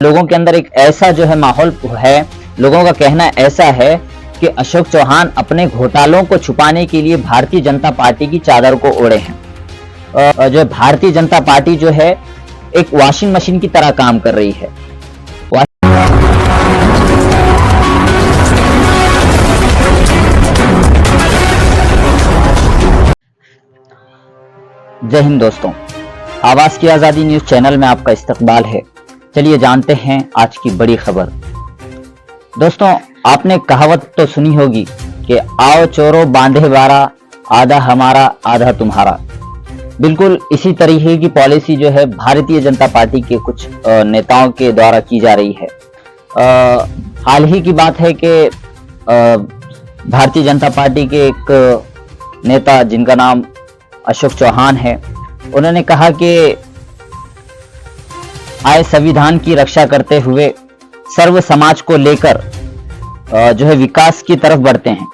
लोगों के अंदर एक ऐसा जो है माहौल है, लोगों का कहना ऐसा है कि अशोक चौहान अपने घोटालों को छुपाने के लिए भारतीय जनता पार्टी की चादर को ओढ़े हैं। जो भारतीय जनता पार्टी जो है एक वॉशिंग मशीन की तरह काम कर रही है। जय हिंद दोस्तों, आवाज की आजादी न्यूज चैनल में आपका इस्तकबाल है। चलिए जानते हैं आज की बड़ी खबर। दोस्तों, आपने कहावत तो सुनी होगी कि आओ चोरों बांधे बारा, आधा हमारा आधा तुम्हारा। बिल्कुल इसी तरीके की पॉलिसी जो है भारतीय जनता पार्टी के कुछ नेताओं के द्वारा की जा रही है। हाल ही की बात है कि भारतीय जनता पार्टी के एक नेता जिनका नाम अशोक चौहान है, उन्होंने कहा कि आए संविधान की रक्षा करते हुए सर्व समाज को लेकर जो है विकास की तरफ बढ़ते हैं।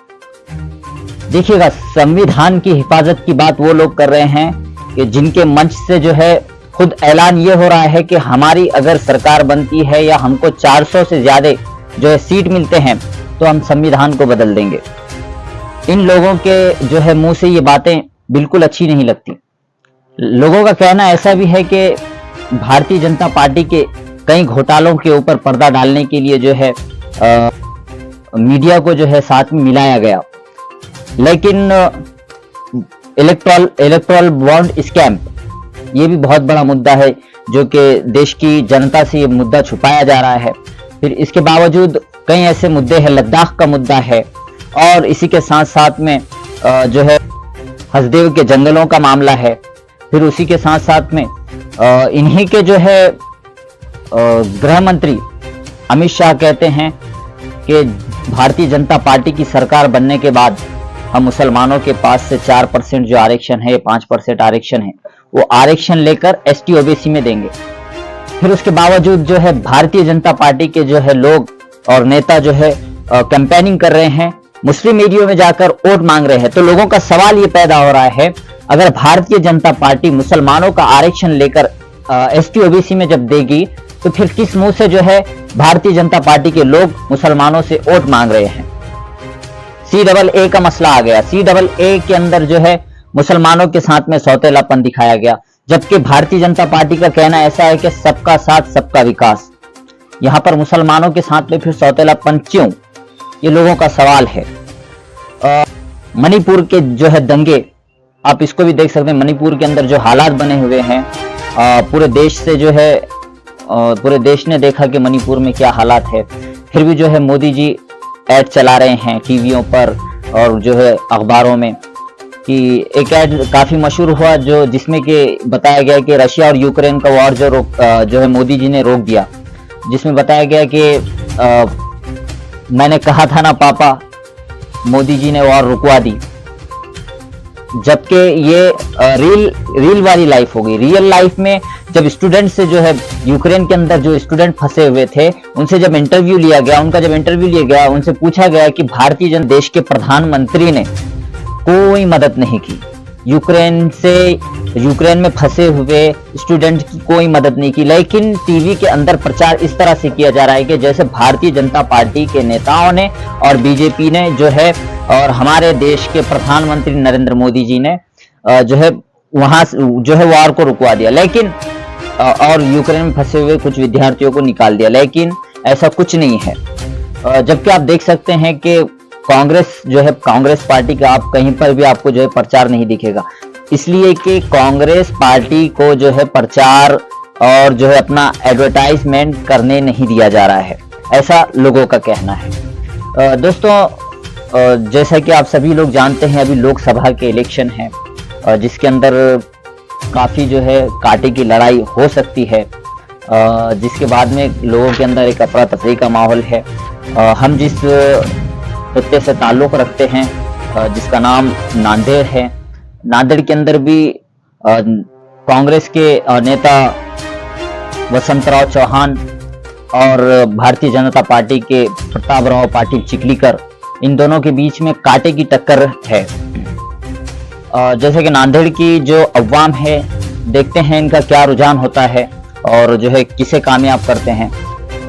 देखिएगा, संविधान की हिफाजत की बात वो लोग कर रहे हैं कि जिनके मंच से जो है खुद ऐलान ये हो रहा है कि हमारी अगर सरकार बनती है या हमको 400 से ज्यादा जो है सीट मिलते हैं तो हम संविधान को बदल देंगे। इन लोगों के जो है मुंह से ये बातें बिल्कुल अच्छी नहीं लगती। लोगों का कहना ऐसा भी है कि भारतीय जनता पार्टी के कई घोटालों के ऊपर पर्दा डालने के लिए जो है मीडिया को जो है साथ में मिलाया गया, लेकिन इलेक्टोरल बॉन्ड स्कैम ये भी बहुत बड़ा मुद्दा है जो कि देश की जनता से ये मुद्दा छुपाया जा रहा है। फिर इसके बावजूद कई ऐसे मुद्दे हैं, लद्दाख का मुद्दा है, और इसी के साथ साथ में जो है हसदेव के जंगलों का मामला है। फिर उसी के साथ साथ में इन्हीं के जो है गृह मंत्री अमित शाह कहते हैं कि भारतीय जनता पार्टी की सरकार बनने के बाद हम मुसलमानों के पास से 4% जो आरक्षण है, 5% आरक्षण है, वो आरक्षण लेकर एसटी ओबीसी में देंगे। फिर उसके बावजूद जो है भारतीय जनता पार्टी के जो है लोग और नेता जो है कैंपेनिंग कर रहे हैं, मुस्लिम एरिया में जाकर वोट मांग रहे हैं। तो लोगों का सवाल ये पैदा हो रहा है, अगर भारतीय जनता पार्टी मुसलमानों का आरक्षण लेकर एसटी ओबीसी में जब देगी तो फिर किस मुंह से जो है भारतीय जनता पार्टी के लोग मुसलमानों से वोट मांग रहे हैं। CAA का मसला आ गया। CAA के अंदर जो है मुसलमानों के साथ में सौतेलापन दिखाया गया, जबकि भारतीय जनता पार्टी का कहना ऐसा है कि सबका साथ सबका विकास। यहां पर मुसलमानों के साथ में फिर सौतेलापन क्यों, ये लोगों का सवाल है। मणिपुर के जो है दंगे, आप इसको भी देख सकते हैं। मणिपुर के अंदर जो हालात बने हुए हैं, पूरे देश से जो है पूरे देश ने देखा कि मणिपुर में क्या हालात है। फिर भी जो है मोदी जी ऐड चला रहे हैं टीवियों पर और जो है अखबारों में, कि एक ऐड काफी मशहूर हुआ जिसमें कि बताया गया कि रशिया और यूक्रेन का वॉर जो है मोदी जी ने रोक दिया, जिसमें बताया गया कि मैंने कहा था ना पापा, मोदी जी ने वॉर रुकवा दी। जबकि ये रील वाली लाइफ हो गई। रियल लाइफ में जब स्टूडेंट से जो है यूक्रेन के अंदर जो स्टूडेंट फंसे हुए थे, उनसे जब इंटरव्यू लिया गया, उनसे पूछा गया कि भारतीय जनता देश के प्रधानमंत्री ने कोई मदद नहीं की। यूक्रेन में फंसे हुए स्टूडेंट की कोई मदद नहीं की, लेकिन टीवी के अंदर प्रचार इस तरह से किया जा रहा है कि जैसे भारतीय जनता पार्टी के नेताओं ने और बीजेपी ने जो है और हमारे देश के प्रधानमंत्री नरेंद्र मोदी जी ने जो है वहां जो है वॉर को रुकवा दिया, लेकिन और यूक्रेन में फंसे हुए कुछ विद्यार्थियों को निकाल दिया, लेकिन ऐसा कुछ नहीं है। जबकि आप देख सकते हैं कि कांग्रेस पार्टी का आप कहीं पर भी आपको जो है प्रचार नहीं दिखेगा, इसलिए कि कांग्रेस पार्टी को जो है प्रचार और जो है अपना एडवर्टाइजमेंट करने नहीं दिया जा रहा है, ऐसा लोगों का कहना है। दोस्तों, जैसा कि आप सभी लोग जानते हैं, अभी लोकसभा के इलेक्शन है, जिसके अंदर काफी जो है कांटे की लड़ाई हो सकती है, जिसके बाद में लोगों के अंदर एक अफरा तफरी का माहौल है। हम जिस खित्ते से ताल्लुक रखते हैं, जिसका नाम नांदेड़ है, नांदेड़ के अंदर भी कांग्रेस के नेता वसंतराव चौहान और भारतीय जनता पार्टी के प्रतापराव पाटिल चिखलीकर, इन दोनों के बीच में कांटे की टक्कर है। जैसे कि नांदेड़ की जो अवाम है, देखते हैं इनका क्या रुझान होता है और जो है किसे कामयाब करते हैं।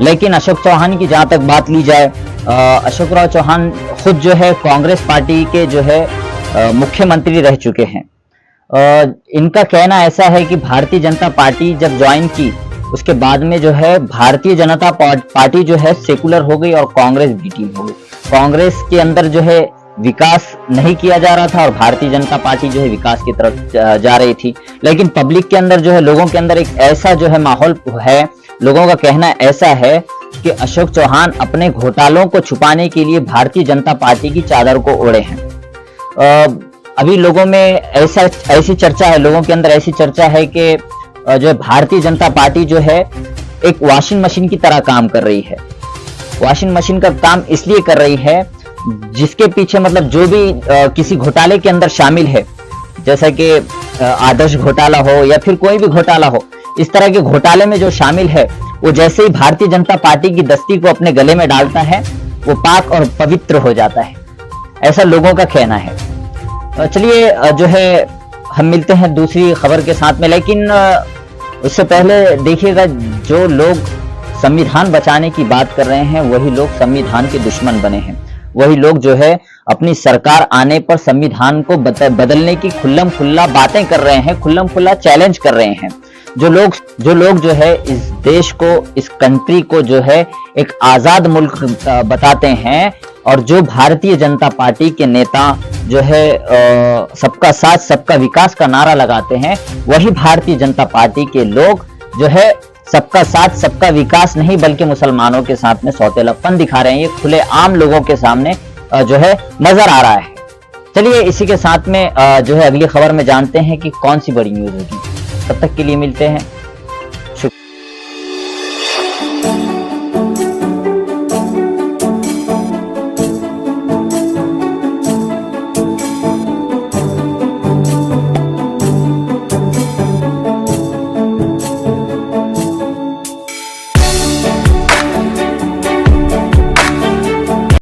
लेकिन अशोक चौहान की जहां तक बात ली जाए, अशोक राव चौहान खुद जो है कांग्रेस पार्टी के जो है मुख्यमंत्री रह चुके हैं। इनका कहना ऐसा है कि भारतीय जनता पार्टी जब ज्वाइन की उसके बाद में जो है भारतीय जनता पार्टी जो है सेकुलर हो गई और कांग्रेस बी टीम हो गई। कांग्रेस के अंदर जो है विकास नहीं किया जा रहा था और भारतीय जनता पार्टी जो है विकास की तरफ जा रही थी। लेकिन पब्लिक के अंदर जो है, लोगों के अंदर एक ऐसा जो है माहौल है, लोगों का कहना ऐसा है कि अशोक चौहान अपने घोटालों को छुपाने के लिए भारतीय जनता पार्टी की चादर को ओढ़े हैं। अभी लोगों में ऐसी चर्चा है, लोगों के अंदर ऐसी चर्चा है कि जो भारतीय जनता पार्टी जो है एक वॉशिंग मशीन की तरह काम कर रही है। वॉशिंग मशीन का काम इसलिए कर रही है जिसके पीछे मतलब जो भी किसी घोटाले के अंदर शामिल है, जैसा कि आदर्श घोटाला हो या फिर कोई भी घोटाला हो, इस तरह के घोटाले में जो शामिल है वो जैसे ही भारतीय जनता पार्टी की दस्ती को अपने गले में डालता है वो पाक और पवित्र हो जाता है, ऐसा लोगों का कहना है। चलिए जो है हम मिलते हैं दूसरी खबर के साथ में, लेकिन उससे पहले देखिएगा, जो लोग संविधान बचाने की बात कर रहे हैं वही लोग संविधान के दुश्मन बने हैं। वही लोग जो है अपनी सरकार आने पर संविधान को बदलने की खुल्लम खुल्ला बातें कर रहे हैं, खुल्लम खुल्ला चैलेंज कर रहे हैं। जो लोग जो है इस देश को, इस कंट्री को जो है एक आजाद मुल्क बताते हैं, और जो भारतीय जनता पार्टी के नेता जो है सबका साथ सबका विकास का नारा लगाते हैं, वही भारतीय जनता पार्टी के लोग जो है सबका साथ सबका विकास नहीं बल्कि मुसलमानों के साथ में सौतेलापन दिखा रहे हैं। ये खुले आम लोगों के सामने जो है नजर आ रहा है। चलिए इसी के साथ में जो है अगली खबर में जानते हैं कि कौन सी बड़ी न्यूज होगी। तब तक के लिए मिलते हैं।